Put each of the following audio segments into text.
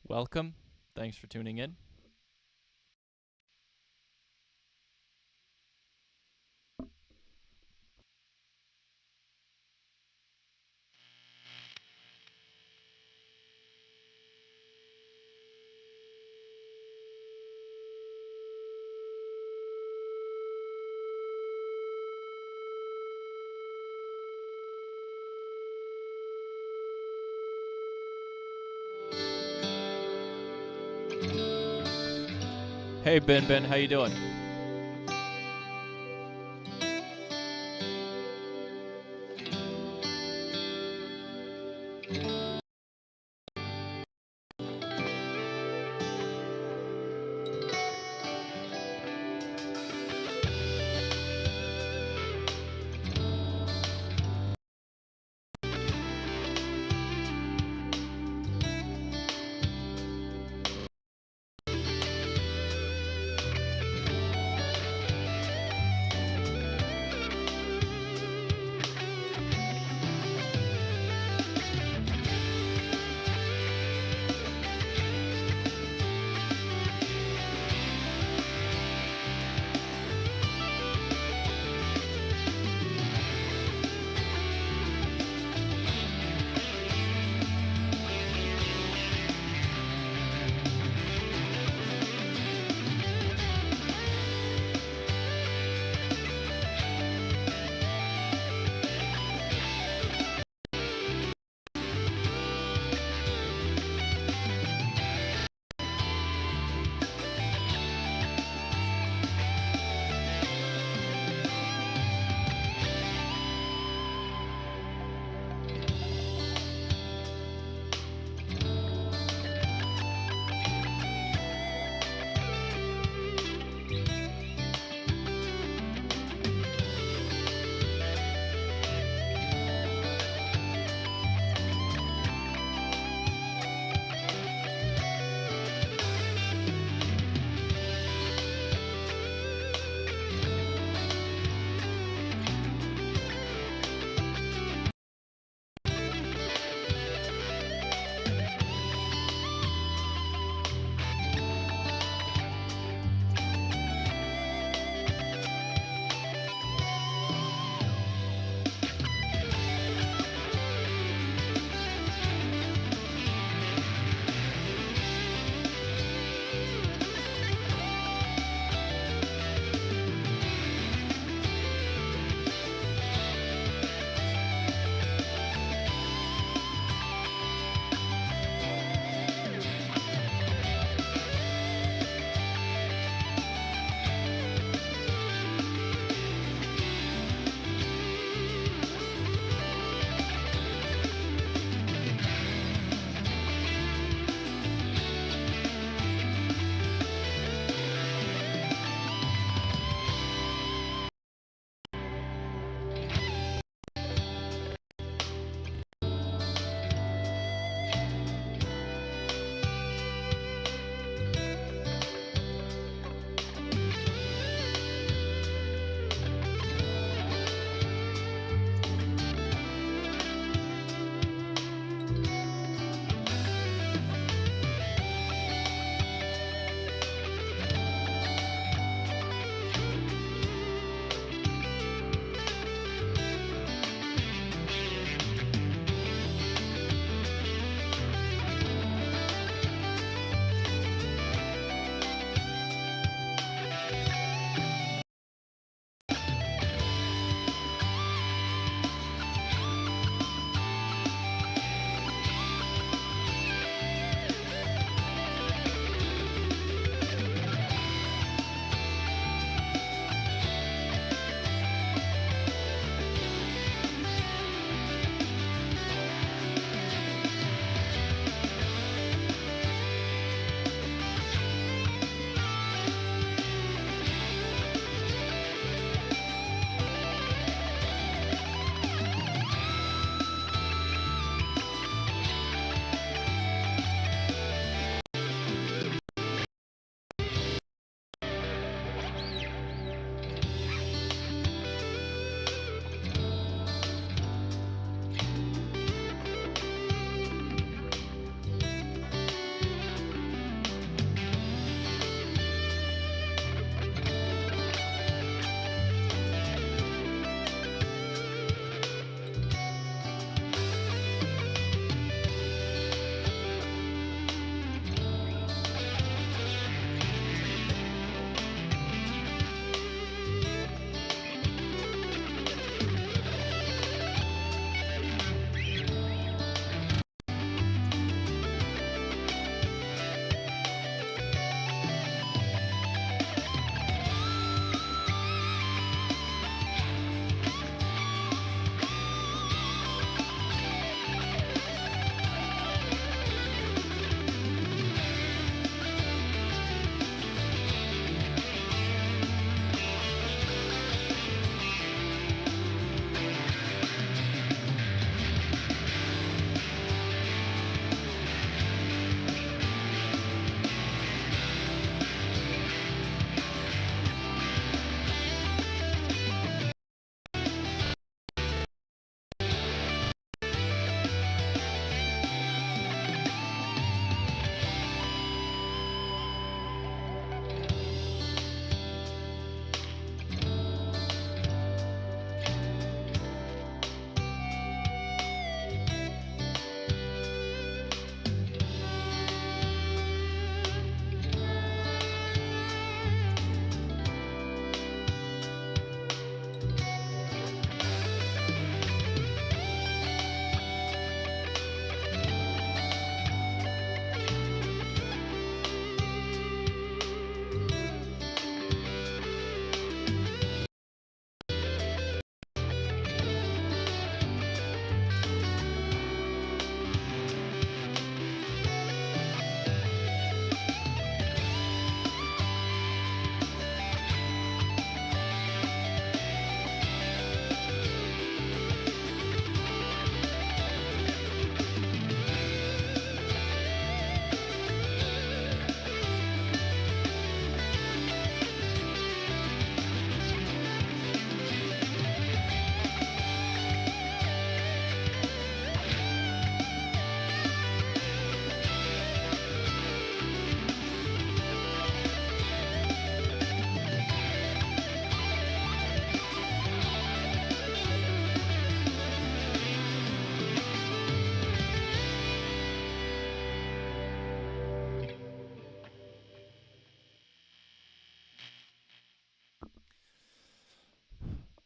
Welcome. Thanks for tuning in. Hey Ben, how you doing?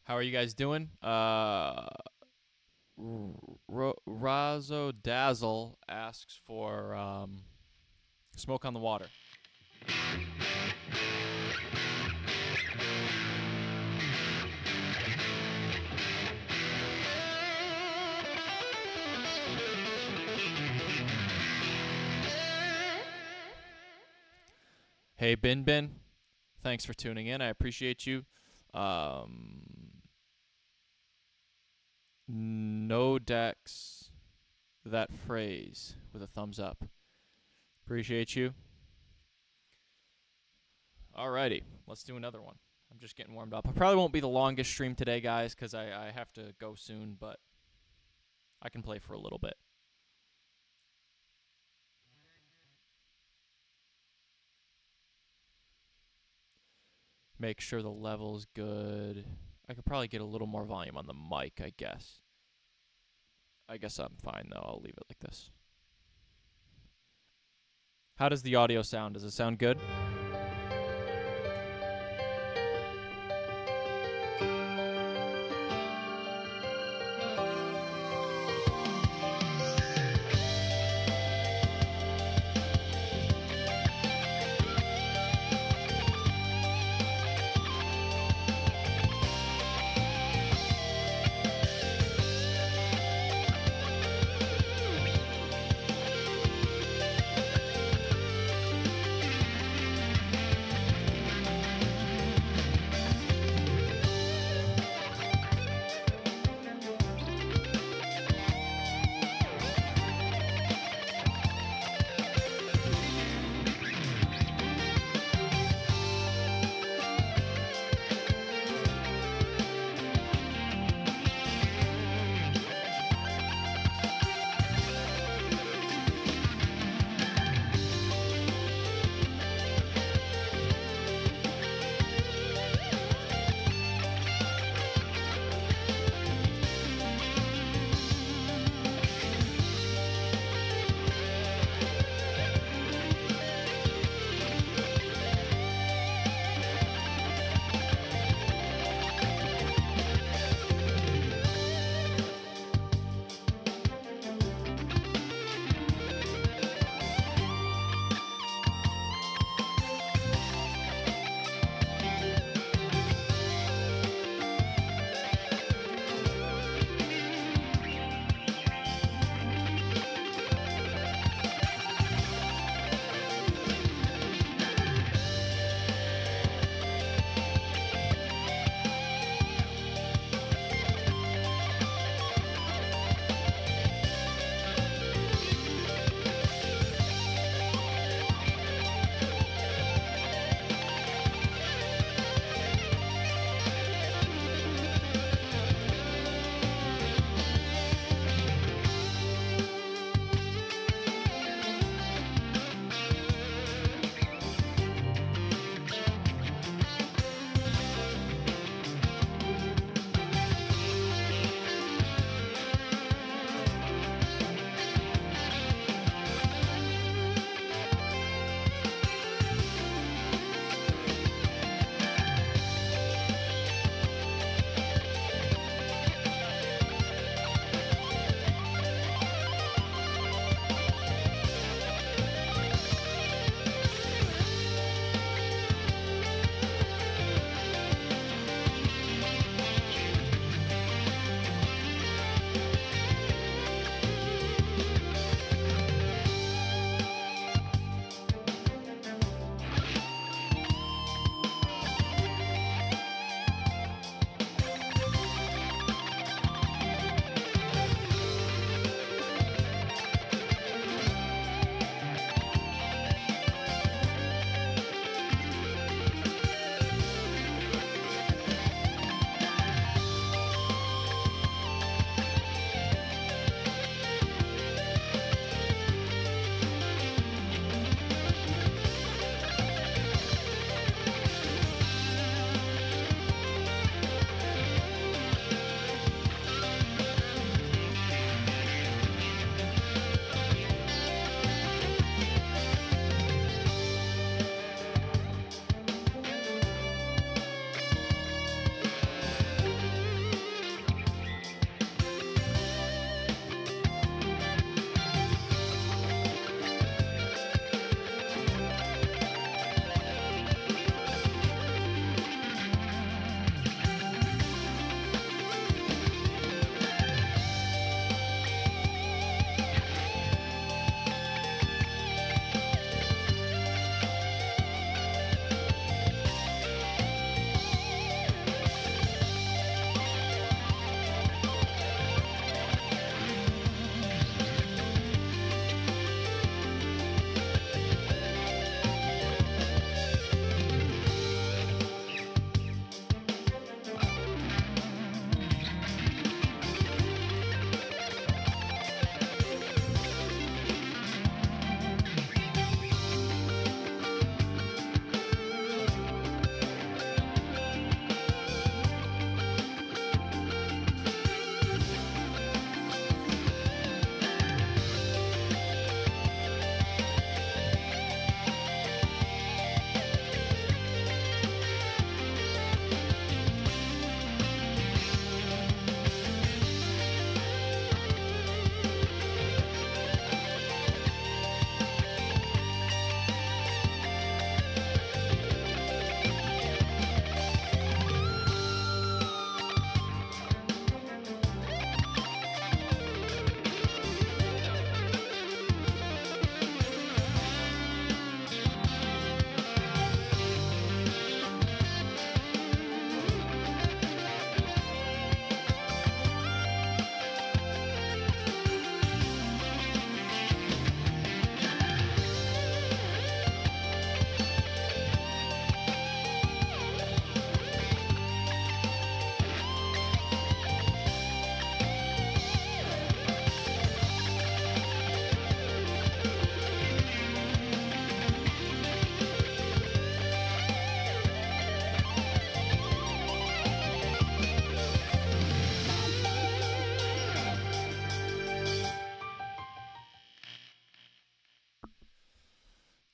How are you guys doing? Razo Dazzle asks for Smoke on the Water. Hey, Bin. Thanks for tuning in. I appreciate you. No Dex, that phrase with a thumbs up. Appreciate you. Alrighty, let's do another one. I'm just getting warmed up. I probably won't be the longest stream today, guys, because I have to go soon, but I can play for a little bit. Make sure the level's good. I could probably get a little more volume on the mic, I guess. I guess I'm fine, though. I'll leave it like this. How does the audio sound? Does it sound good?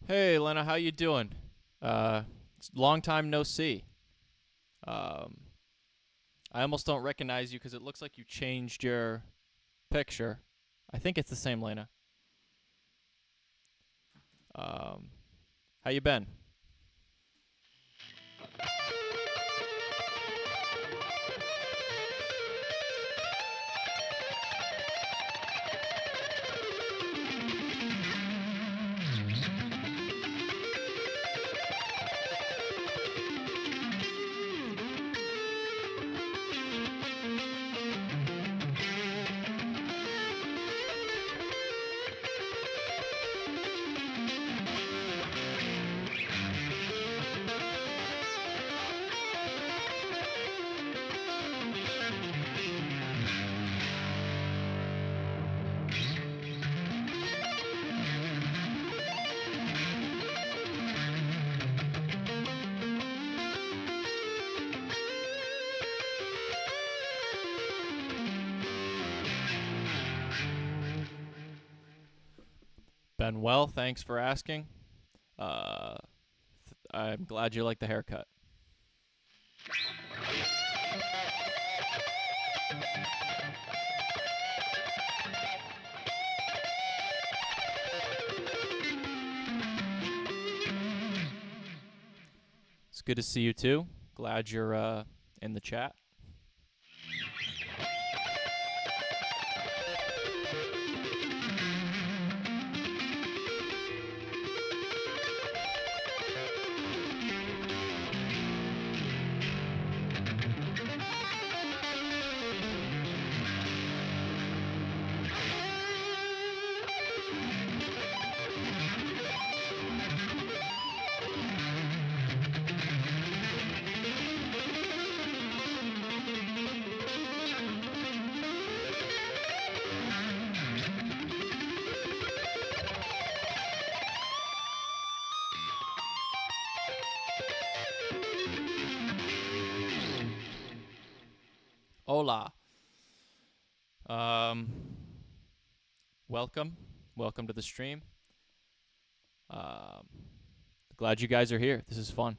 Hey, Lena, how you doing? It's long time no see. Um, I almost don't recognize you because it looks like you changed your picture. I think it's the same Lena. Um, how you been? Been well, thanks for asking. Uh, I'm glad you like the haircut. It's good to see you too. Glad you're in the chat. Hola. Um, welcome. Welcome to the stream. Um, glad you guys are here. This is fun.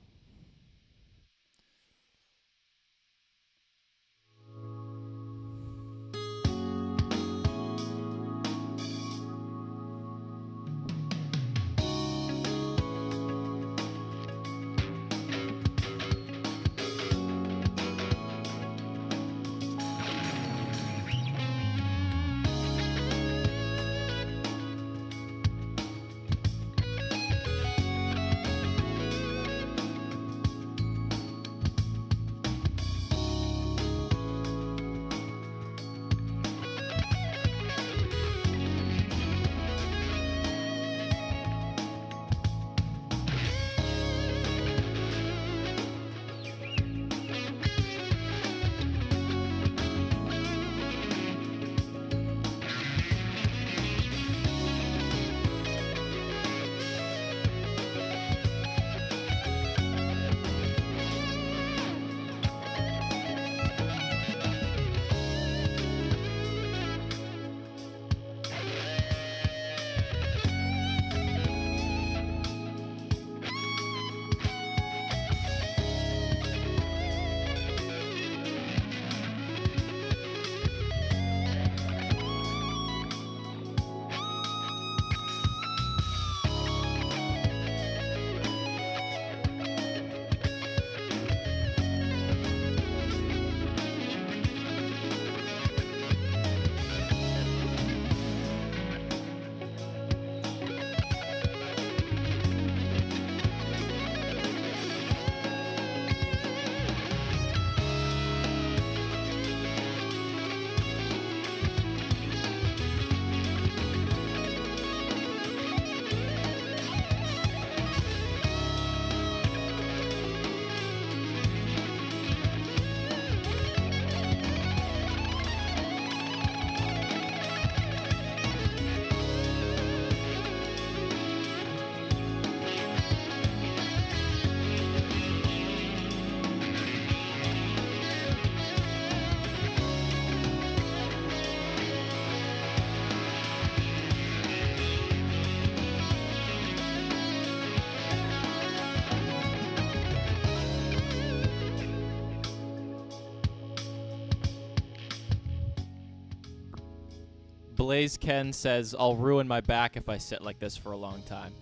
Blaze Ken says, I'll ruin my back if I sit like this for a long time.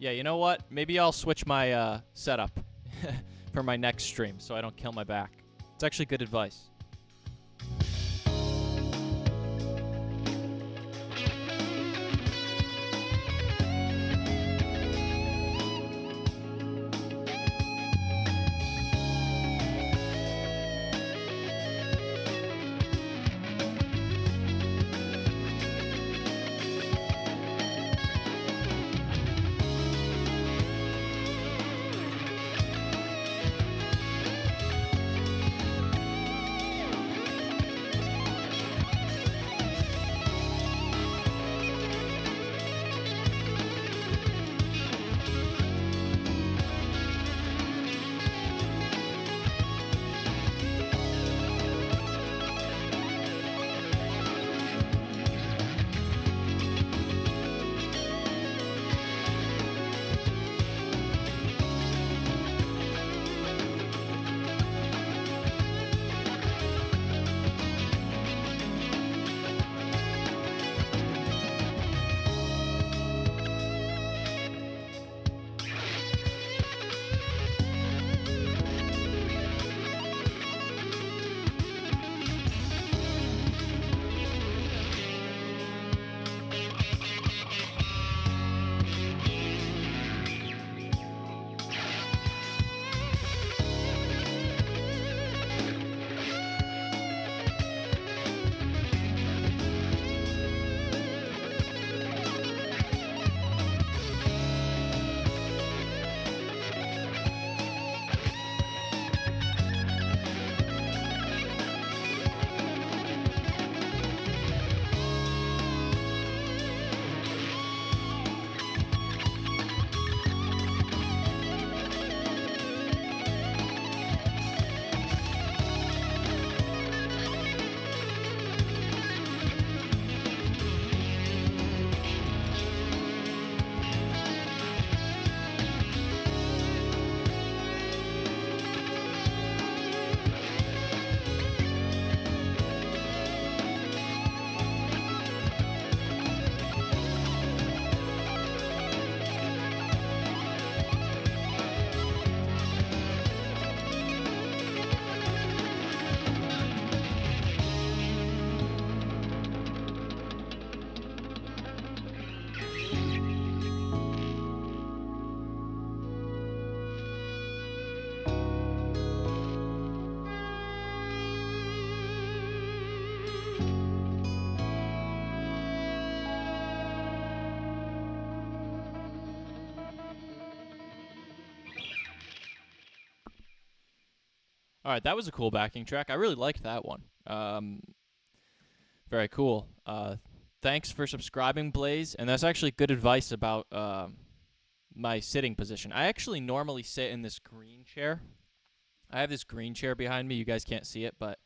Yeah, you know what? Maybe I'll switch my setup for my next stream so I don't kill my back. It's actually good advice. All right, that was a cool backing track. I really liked that one. Very cool. Thanks for subscribing, Blaze. And that's actually good advice about my sitting position. I actually normally sit in this green chair. I have this green chair behind me. You guys can't see it, but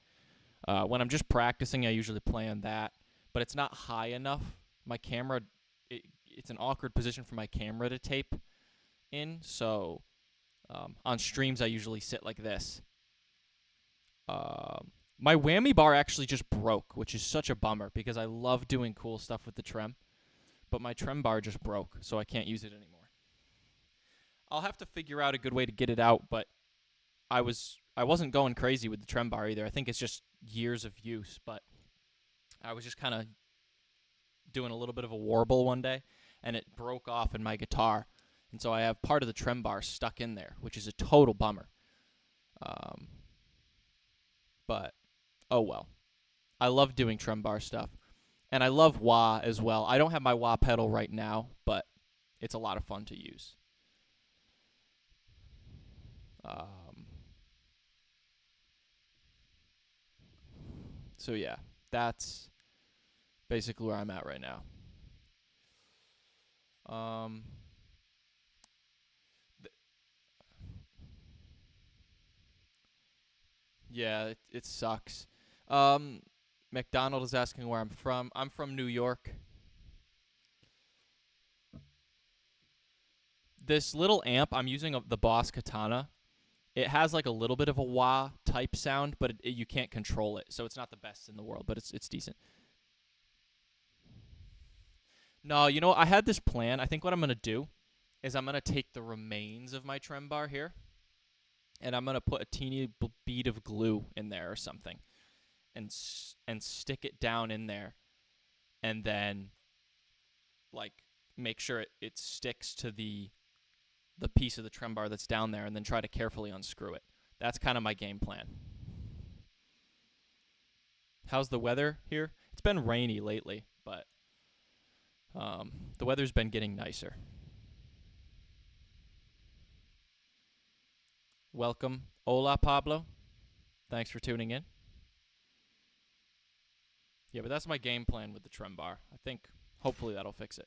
when I'm just practicing, I usually play on that. But it's not high enough. My camera, it's an awkward position for my camera to tape in. So on streams, I usually sit like this. My whammy bar actually just broke, which is such a bummer because I love doing cool stuff with the trem. But my trem bar just broke, so I can't use it anymore. I'll have to figure out a good way to get it out, but I wasn't going crazy with the trem bar either. I think it's just years of use, but I was just kind of doing a little bit of a warble one day, and it broke off in my guitar. And so I have part of the trem bar stuck in there, which is a total bummer. But, oh well. I love doing trem bar stuff. And I love wah as well. I don't have my wah pedal right now, but it's a lot of fun to use. So yeah, that's basically where I'm at right now. Yeah, it sucks. McDonald is asking where I'm from. I'm from New York. This little amp, I'm using the Boss Katana. It has like a little bit of a wah type sound, but you can't control it, so it's not the best in the world, but it's decent. No, you know, I had this plan. I think what I'm going to do is I'm going to take the remains of my trem bar here, and I'm going to put a teeny bead of glue in there or something, and stick it down in there, and then, like, make sure it sticks to the piece of the trem bar that's down there, and then try to carefully unscrew it. That's kind of my game plan. How's the weather here? It's been rainy lately, but the weather's been getting nicer. Welcome. Hola, Pablo. Thanks for tuning in. Yeah, but that's my game plan with the trem bar. I think hopefully that'll fix it.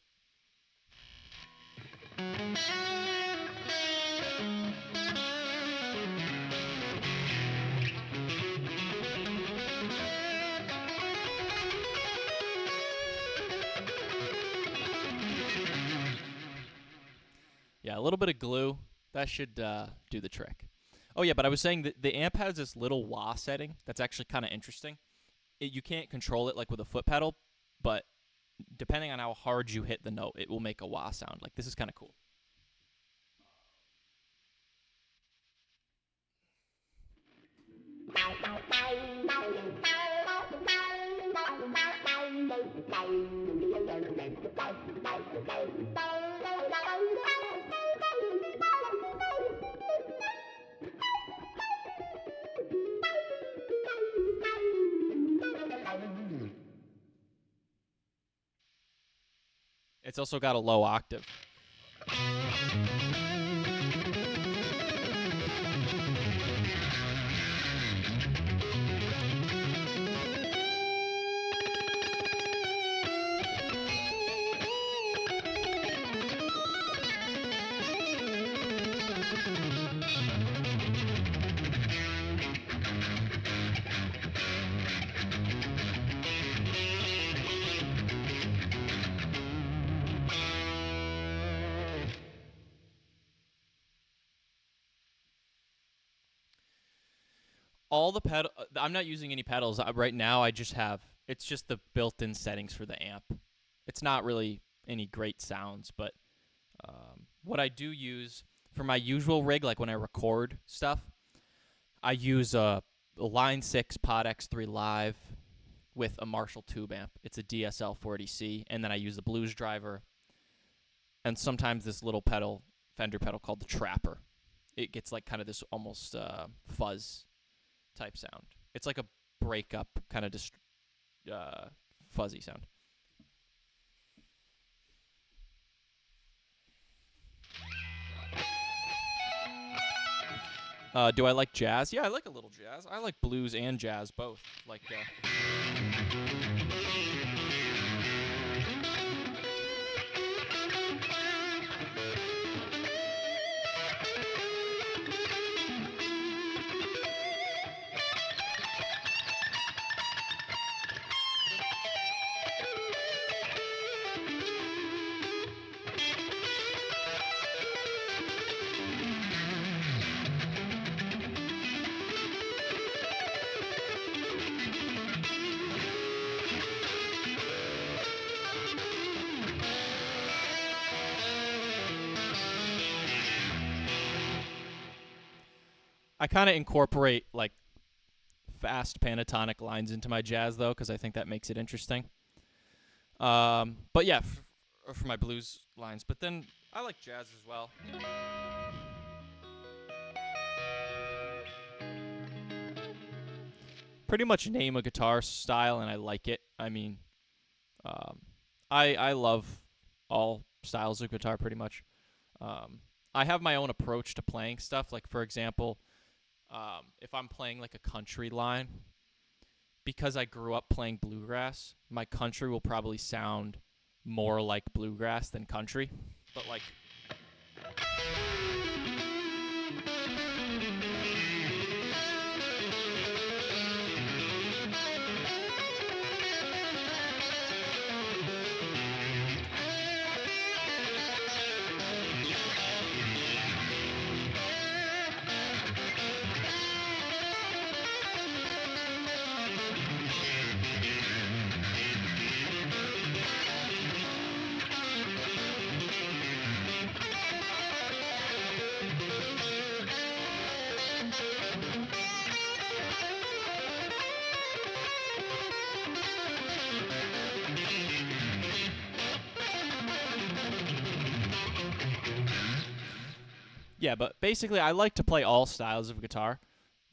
Yeah, a little bit of glue. That should do the trick. Oh, yeah, but I was saying that the amp has this little wah setting that's actually kind of interesting. You can't control it like with a foot pedal, but depending on how hard you hit the note, it will make a wah sound. Like, this is kind of cool. It's also got a low octave. All the pedal. I'm not using any pedals right now. It's just the built-in settings for the amp. It's not really any great sounds, but what I do use for my usual rig, like when I record stuff, I use a Line 6 Pod X3 Live with a Marshall tube amp. It's a DSL 40C, and then I use the Blues driver, and sometimes this little pedal, Fender pedal called the Trapper. It gets like kind of this almost fuzz type sound. It's like a breakup kind of fuzzy sound. Do I like jazz? Yeah, I like a little jazz. I like blues and jazz both. Like. I kind of incorporate like fast pentatonic lines into my jazz though, because I think that makes it interesting. But yeah, for my blues lines. But then I like jazz as well. Pretty much name a guitar style and I like it. I mean, I love all styles of guitar pretty much. I have my own approach to playing stuff. Like, for example, if I'm playing like a country line, because I grew up playing bluegrass, my country will probably sound more like bluegrass than country. But like... Yeah, but basically, I like to play all styles of guitar,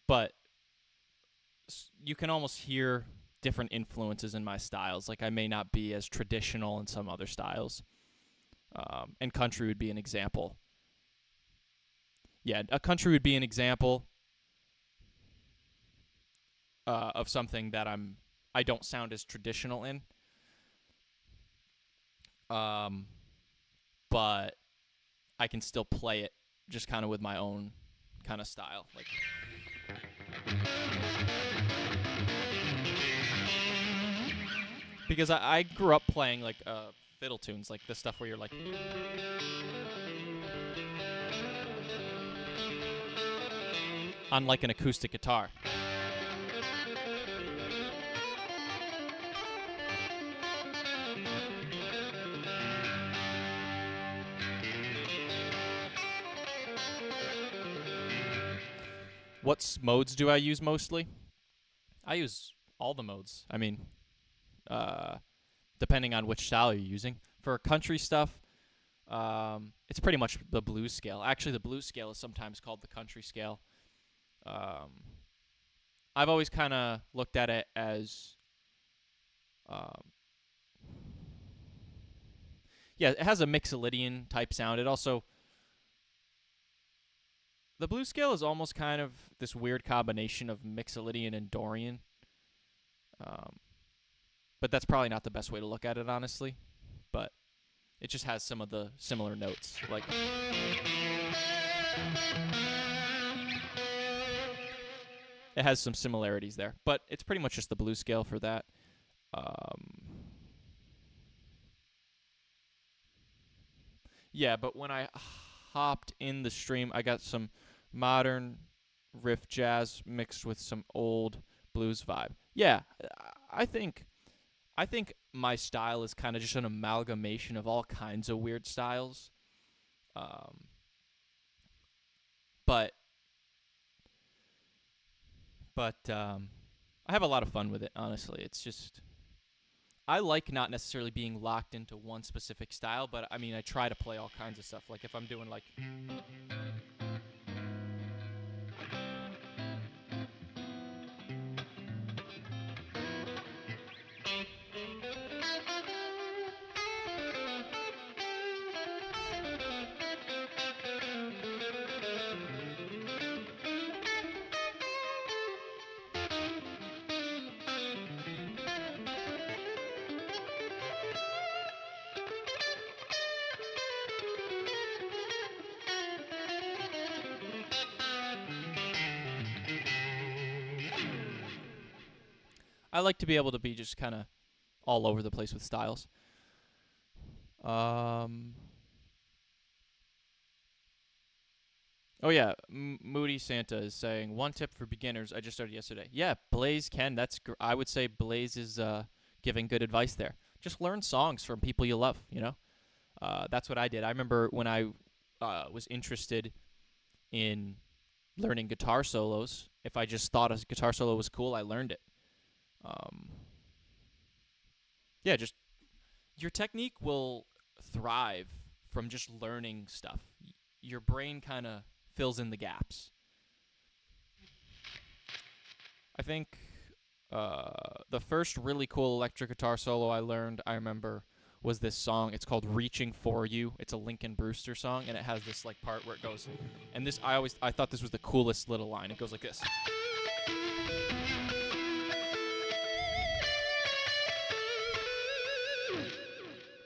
but you can almost hear different influences in my styles. Like I may not be as traditional in some other styles, and country would be an example. Yeah, a country would be an example of something that I don't sound as traditional in. Um, but I can still play it just kind of with my own kind of style. Like because I grew up playing like fiddle tunes, like the stuff where you're like on like an acoustic guitar. What modes do I use mostly? I use all the modes. I mean, uh, depending on which style you're using. For country stuff, it's pretty much the blues scale. Actually, the blues scale is sometimes called the country scale. Um, I've always kind of looked at it as, um, yeah, it has a Mixolydian type sound. It also, the blues scale is almost kind of this weird combination of Mixolydian and Dorian. Um, but that's probably not the best way to look at it, honestly. But it just has some of the similar notes. Like it has some similarities there, but it's pretty much just the blues scale for that. Yeah, but when I hopped in the stream, I got some modern riff jazz mixed with some old blues vibe. Yeah, I think I think my style is kind of just an amalgamation of all kinds of weird styles. Um, but but I have a lot of fun with it. Honestly, it's just I like not necessarily being locked into one specific style, but I mean I try to play all kinds of stuff. Like if I'm doing like I like to be able to be just kind of all over the place with styles. Um, oh yeah, Moody Santa is saying one tip for beginners. I just started yesterday. Yeah, Blaze can. I would say Blaze is giving good advice there. Just learn songs from people you love. You know, that's what I did. I remember when I was interested in learning guitar solos. If I just thought a guitar solo was cool, I learned it. Um, yeah, just your technique will thrive from just learning stuff. Your brain kind of fills in the gaps. I think the first really cool electric guitar solo I learned, I remember, was this song. It's called "Reaching for You." It's a Lincoln Brewster song, and it has this like part where it goes. And this, I thought this was the coolest little line. It goes like this.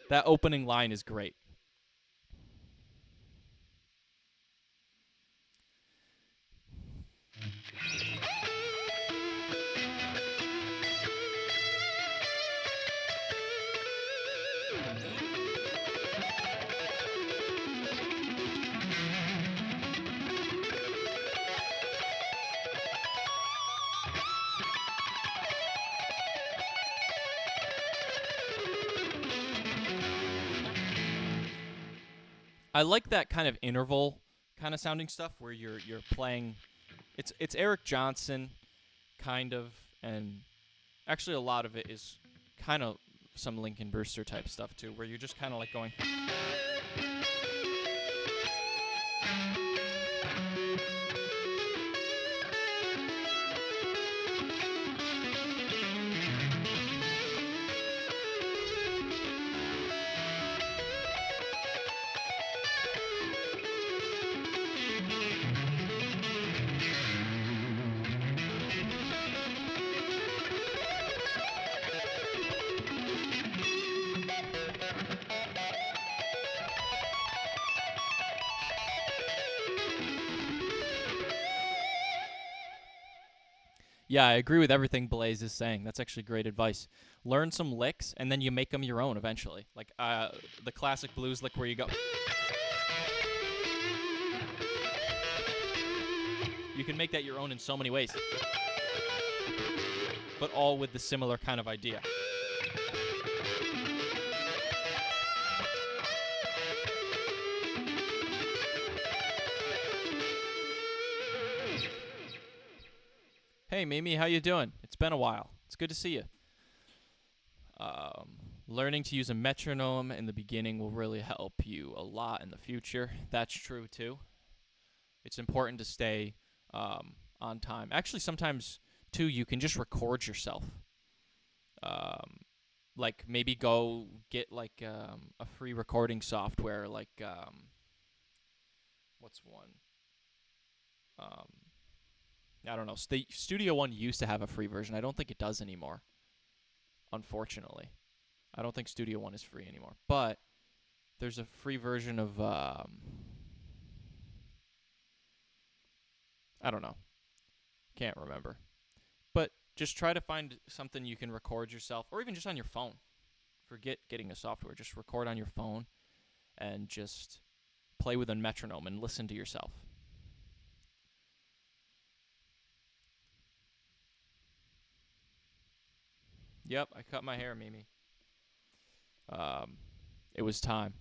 That opening line is great. I like that kind of interval kind of sounding stuff where you're playing. It's Eric Johnson, kind of, and actually a lot of it is kind of some Lincoln Brewster type stuff too, where you're just kind of like going. Yeah, I agree with everything Blaze is saying. That's actually great advice. Learn some licks, and then you make them your own eventually. Like the classic blues lick where you go. You can make that your own in so many ways, but all with the similar kind of idea. Hey, Mimi, how you doing? It's been a while. It's good to see you. Learning to use a metronome in the beginning will really help you a lot in the future. That's true, too. It's important to stay on time. Actually, sometimes, too, you can just record yourself. Like, maybe go get, like, a free recording software, like, what's one? I don't know. Studio One used to have a free version. I don't think it does anymore, unfortunately. I don't think Studio One is free anymore. But there's a free version of, I don't know. Can't remember. But just try to find something you can record yourself, or even just on your phone. Forget getting a software. Just record on your phone and just play with a metronome and listen to yourself. Yep, I cut my hair, Mimi. It was time.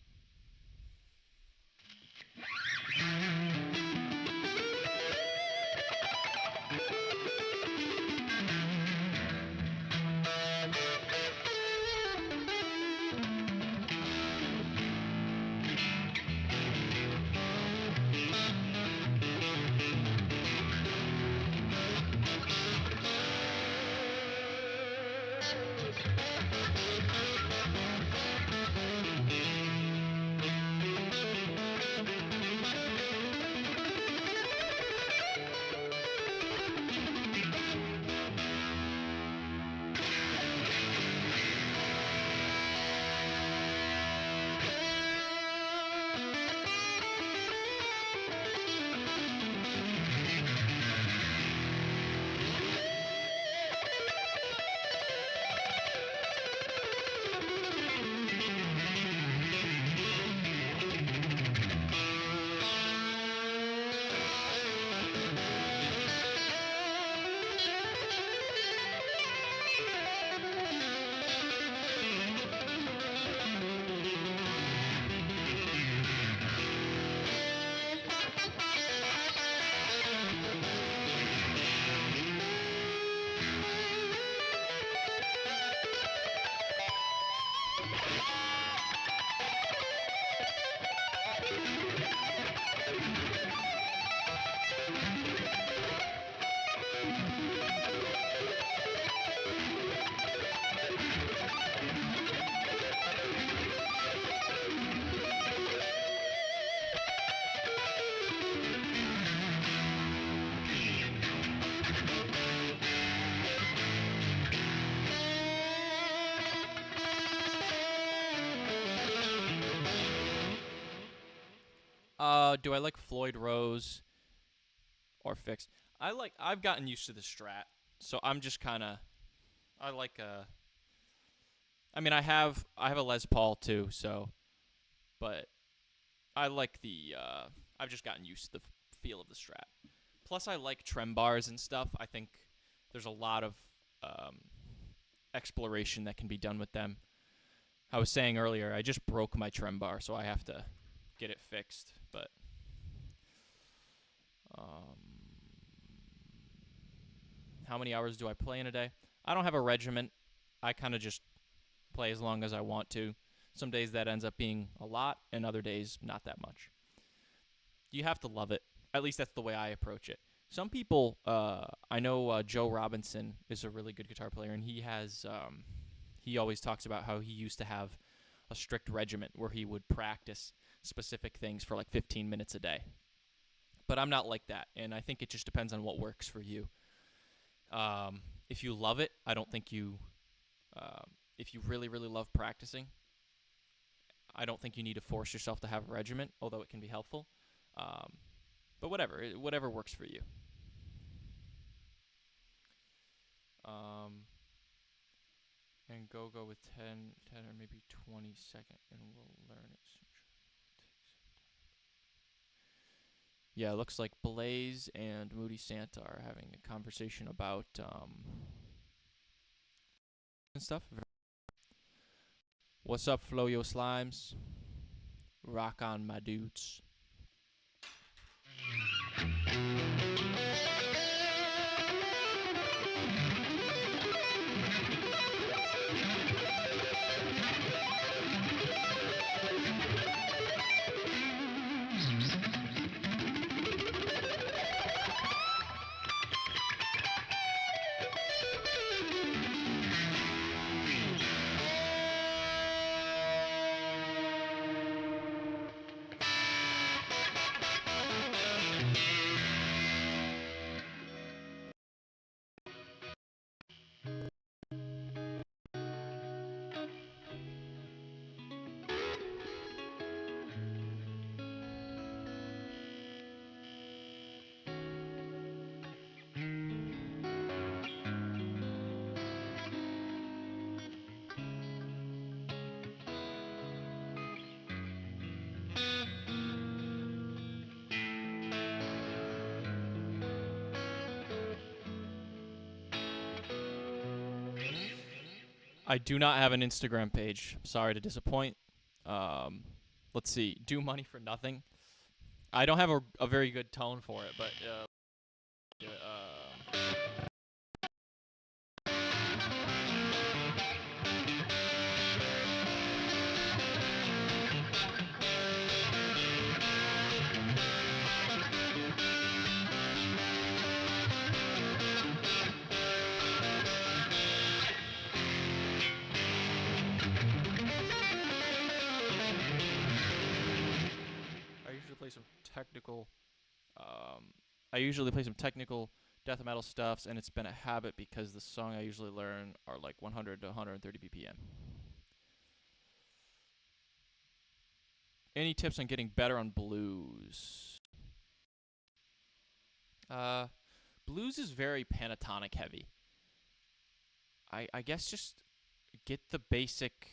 Do I like Floyd Rose or Fixed? I've gotten used to the Strat, so I'm just kind of I like I mean I have a Les Paul too, so but I like the I've just gotten used to the feel of the Strat. Plus I like trem bars and stuff. I think there's a lot of um, exploration that can be done with them. I was saying earlier, I just broke my trem bar, so I have to get it fixed. But um, how many hours do I play in a day? I don't have a regiment. I kind of just play as long as I want to. Some days that ends up being a lot, and other days not that much. You have to love it. At least that's the way I approach it. Some people, I know Joe Robinson is a really good guitar player, and he always talks about how he used to have a strict regiment where he would practice specific things for like 15 minutes a day. But I'm not like that, and I think it just depends on what works for you. If you love it, I don't think you, if you really, really love practicing, I don't think you need to force yourself to have a regiment, although it can be helpful. But whatever works for you. And go with 10 or maybe 20 second, and we'll learn it. Yeah, it looks like Blaze and Moody Santa are having a conversation about and stuff. What's up, Floyo Slimes? Rock on, my dudes. I do not have an Instagram page. Sorry to disappoint. Let's see. Do money for nothing. I don't have a very good tone for it, but I usually play some technical. I usually play some technical death metal stuffs, and it's been a habit because the song I usually learn are like 100 to 130 BPM. Any tips on getting better on blues? Blues is very pentatonic heavy. I guess just get the basic.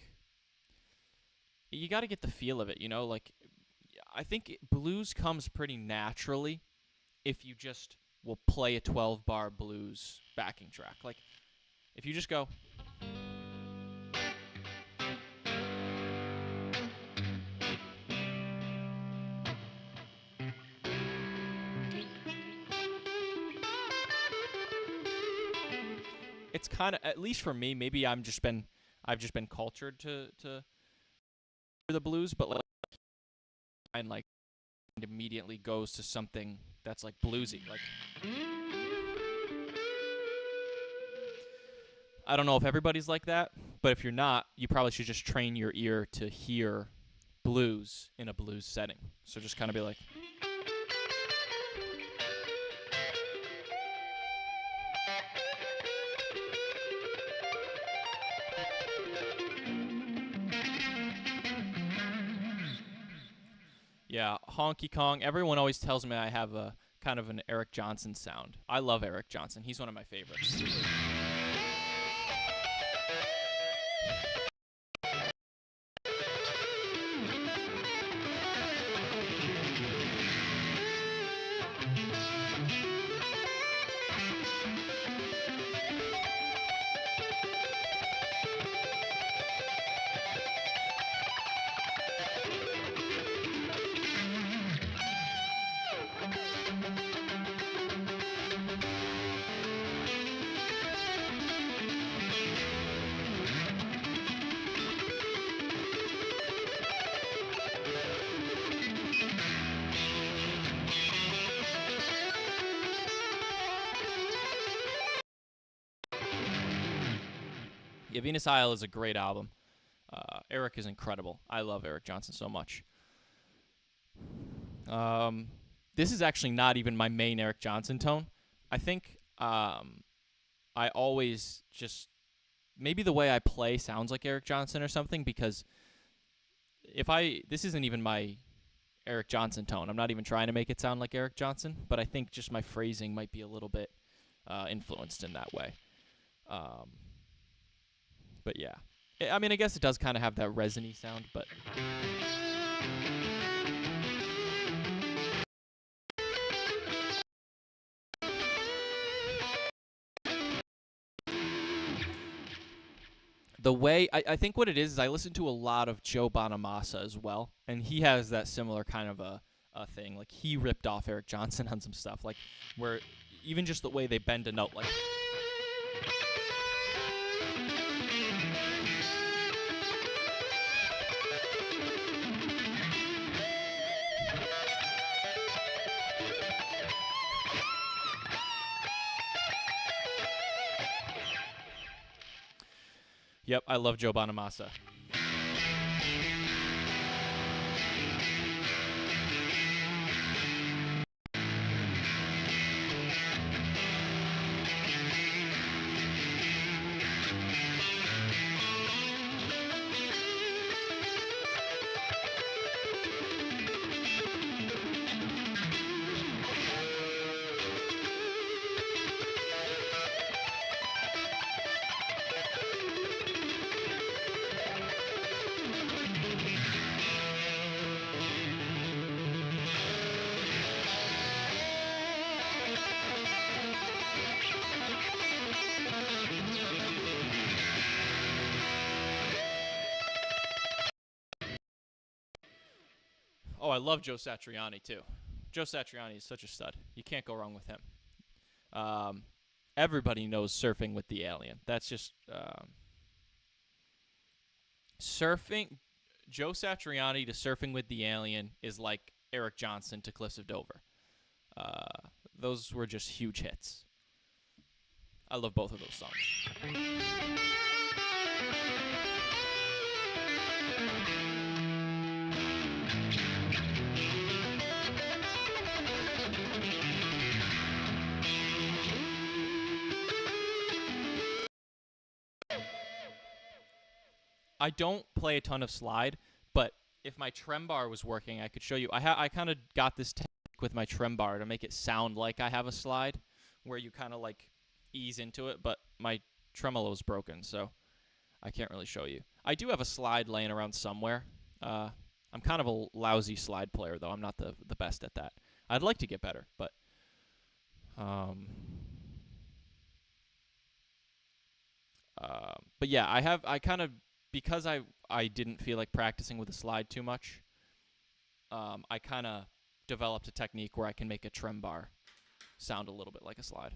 You got to get the feel of it, you know. Like, I think blues comes pretty naturally if you just will play a 12-bar blues backing track. Like, if you just go. It's kind of, at least for me, maybe I've just been cultured to the blues, but like immediately goes to something that's like bluesy. Like, I don't know if everybody's like that, but if you're not, you probably should just train your ear to hear blues in a blues setting. So just kind of be like. Yeah, Honky Kong. Everyone always tells me I have a kind of an Eric Johnson sound. I love Eric Johnson. He's one of my favorites. Yeah, Venus Isle is a great album. Eric is incredible. I love Eric Johnson so much. This is actually not even my main Eric Johnson tone. I think I always just maybe the way I play sounds like Eric Johnson or something, because this isn't even my Eric Johnson tone. I'm not even trying to make it sound like Eric Johnson, but I think just my phrasing might be a little bit influenced in that way. Um, but yeah, I mean, I guess it does kind of have that resiny sound, but. The way I think what it is I listen to a lot of Joe Bonamassa as well, and he has that similar kind of a thing. Like he ripped off Eric Johnson on some stuff, like where even just the way they bend a note, like. Yep, I love Joe Bonamassa. Oh, I love Joe Satriani too. Joe Satriani is such a stud. You can't go wrong with him. Um, Everybody knows Surfing with the Alien. That's just surfing. Joe Satriani to Surfing with the Alien is like Eric Johnson to Cliffs of Dover. Those were just huge hits. I love both of those songs. I don't play a ton of slide, but if my trem bar was working, I could show you. I kind of got this technique with my trem bar to make it sound like I have a slide, where you kind of like ease into it, but my tremolo's broken, so I can't really show you. I do have a slide laying around somewhere. I'm kind of a lousy slide player, though. I'm not the best at that. I'd like to get better, but yeah, I kind of, because I didn't feel like practicing with a slide too much, I kind of developed a technique where I can make a trem bar sound a little bit like a slide.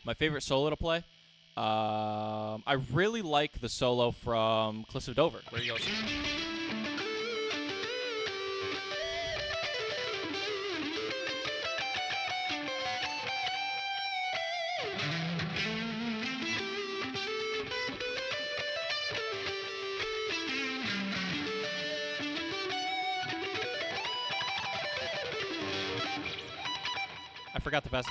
My favorite solo to play? I really like the solo from Cliffs of Dover, where he goes. I forgot the best.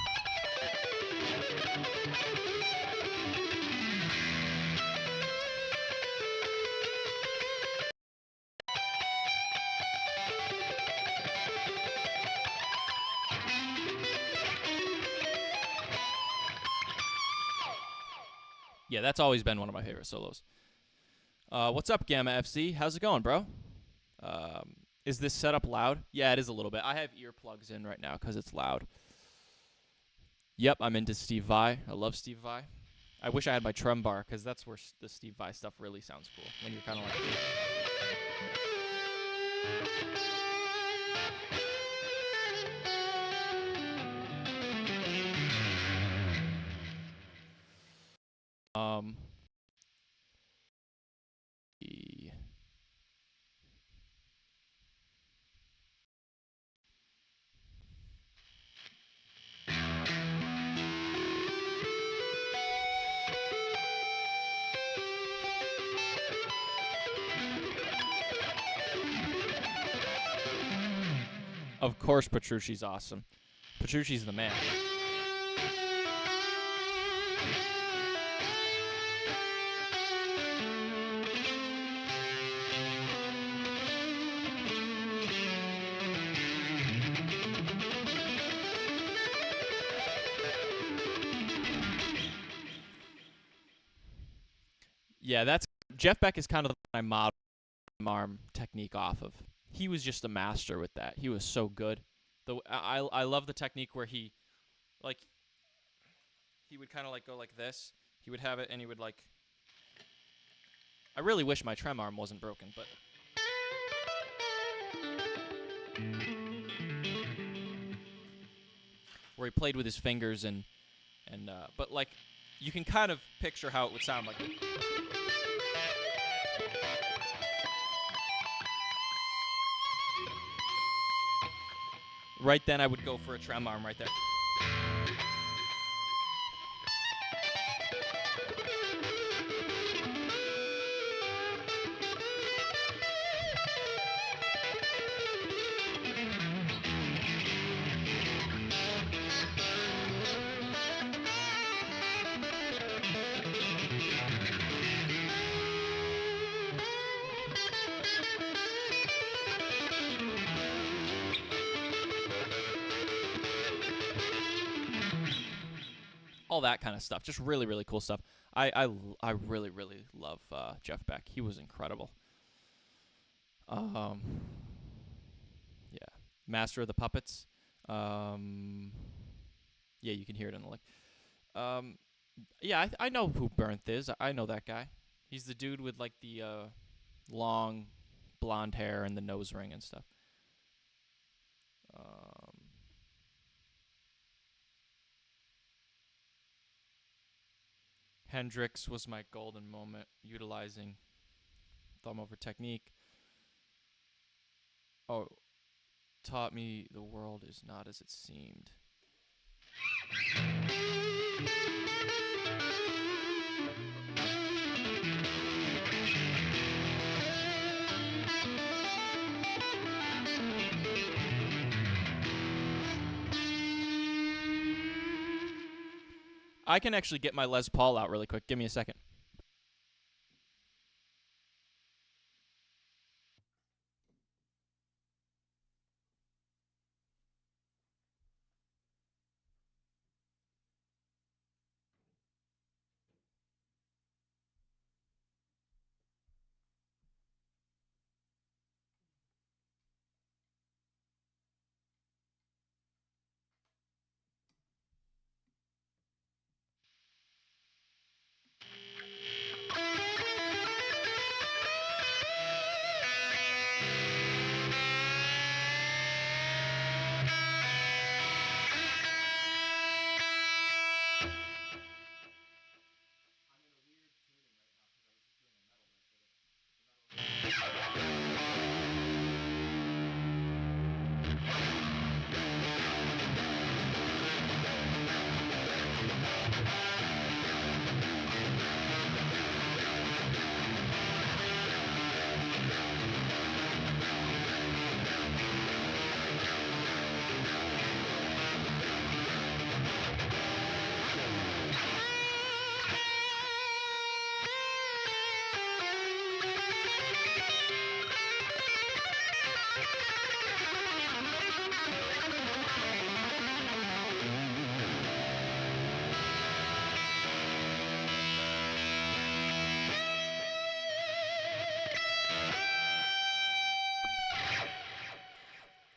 Yeah, that's always been one of my favorite solos. What's up, Gamma FC? How's it going, bro? Is this setup loud? Yeah, it is a little bit. I have earplugs in right now because it's loud. Yep, I'm into Steve Vai. I love Steve Vai. I wish I had my trem bar because that's where the Steve Vai stuff really sounds cool. When you're kind of like. Of course Petrucci's awesome. Petrucci's the man. Yeah, that's Jeff Beck is kind of my model arm technique off of. He was just a master with that. He was so good. I love the technique where he like he would kind of like go like this. He would have it and he would like I really wish my trem arm wasn't broken, but where he played with his fingers and but like you can kind of picture how it would sound like. Right then I would go for a trem arm right there. All that kind of stuff. Just really, really cool stuff. I really, really love Jeff Beck. He was incredible. Yeah. Master of the Puppets. Yeah, you can hear it in the lick. Yeah, I know who Bernth is. I know that guy. He's the dude with like the long blonde hair and the nose ring and stuff. Hendrix was my golden moment, utilizing thumb over technique. Oh, taught me the world is not as it seemed. I can actually get my Les Paul out really quick. Give me a second.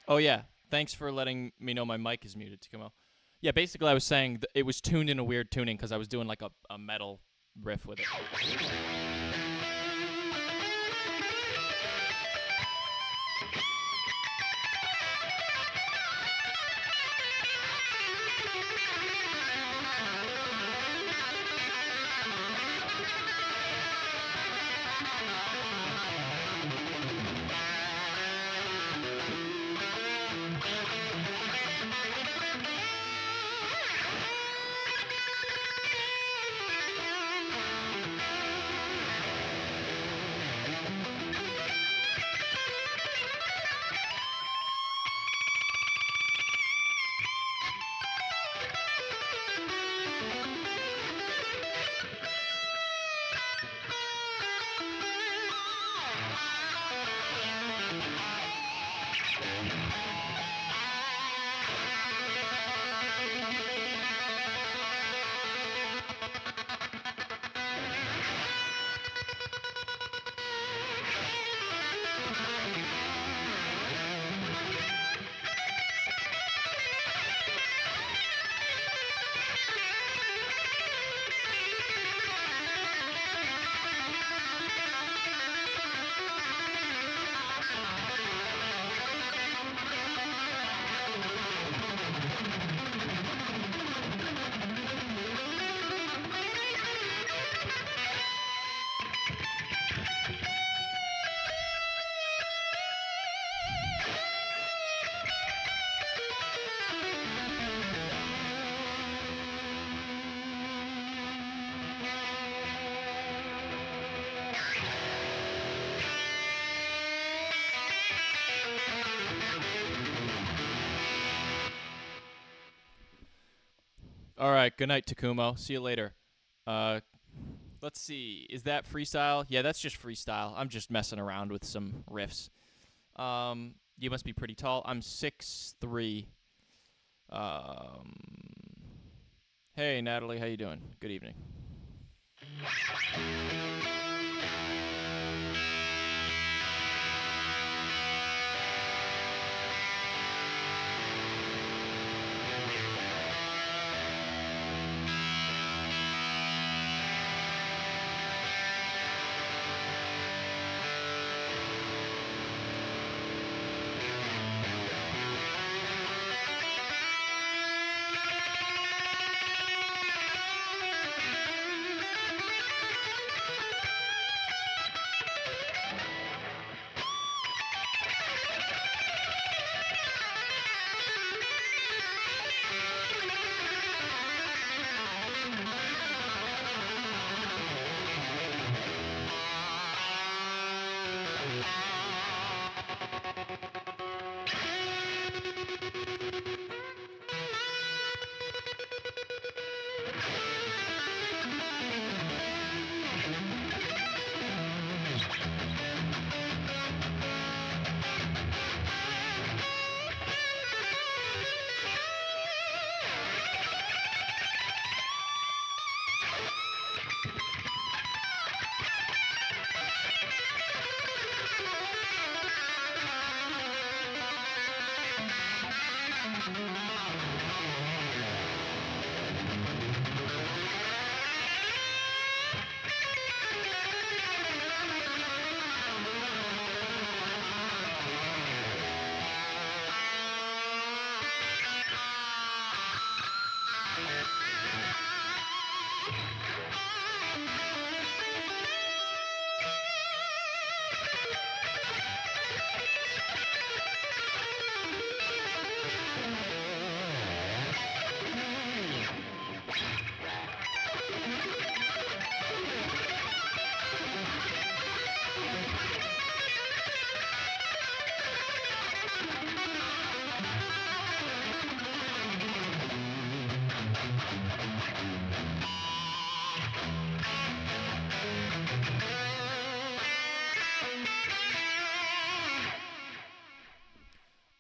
Oh, yeah. Thanks for letting me know my mic is muted, Takumo. Yeah, basically I was saying it was tuned in a weird tuning because I was doing like a metal riff with it. All right. Good night, Takumo. See you later. Let's see. Is that freestyle? Yeah, that's just freestyle. I'm just messing around with some riffs. You must be pretty tall. I'm 6'3". Hey, Natalie. How you doing? Good evening.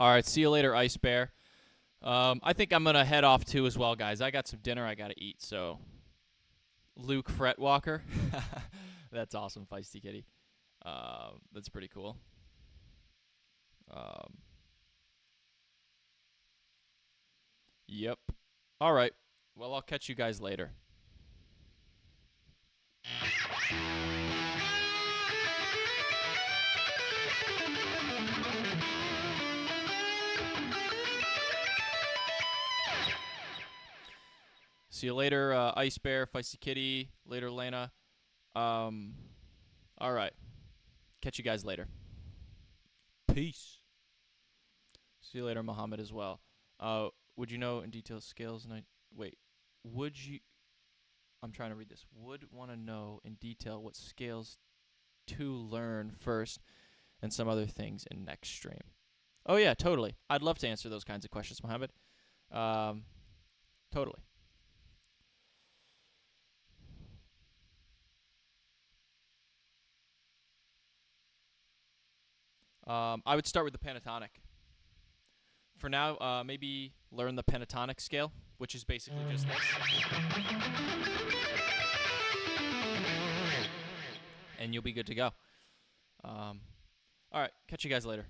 All right, see you later, Ice Bear. I think I'm gonna head off too as well, guys. I got some dinner I gotta eat. So, Luke Fretwalker, that's awesome, Feisty Kitty. That's pretty cool. Um, yep. All right. Well, I'll catch you guys later. See you later, Ice Bear, Feisty Kitty. Later, Lena. All right. Catch you guys later. Peace. See you later, Muhammad, as well. Would you know in detail scales? Wait. Would you? I'm trying to read this. Would want to know in detail what scales to learn first and some other things in next stream. Oh yeah, totally. I'd love to answer those kinds of questions, Muhammad. Totally. I would start with the pentatonic. For now, maybe learn the pentatonic scale, which is basically just this. And you'll be good to go. All right, catch you guys later.